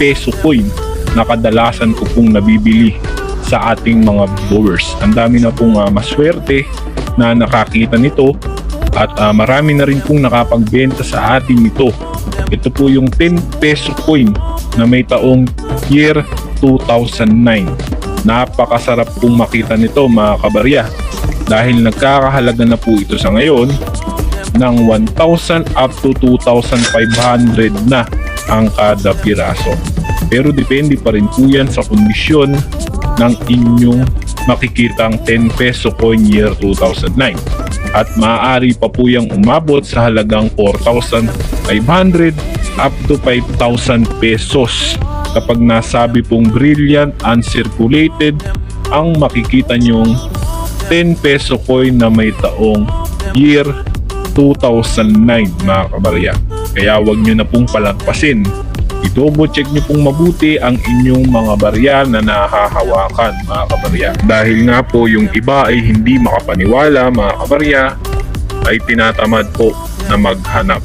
peso coin na kadalasan ko pong nabibili sa ating mga viewers. Ang dami na pong maswerte na nakakita nito at marami na rin pong nakapagbenta sa atin nito. Ito po yung 10 peso coin na may taong year 2009. Napakasarap pong makita nito mga kabarya dahil nagkakahalaga na po ito sa ngayon ng 1,000 up to 2,500 na ang kada piraso. Pero depende pa rin po yan sa kondisyon ng inyong makikitang 10 peso coin year 2009. At maaari pa po yung umabot sa halagang 4,500 up to 5,000 pesos kapag nasabi pong brilliant uncirculated ang makikita nyong 10 peso coin na may taong year 2009 mga kabarya. Kaya wag nyo na pong palagpasin. I-double check nyo pong mabuti ang inyong mga barya na nahahawakan mga kabarya. Dahil nga po yung iba ay hindi makapaniwala mga kabarya, ay tinatamad po na maghanap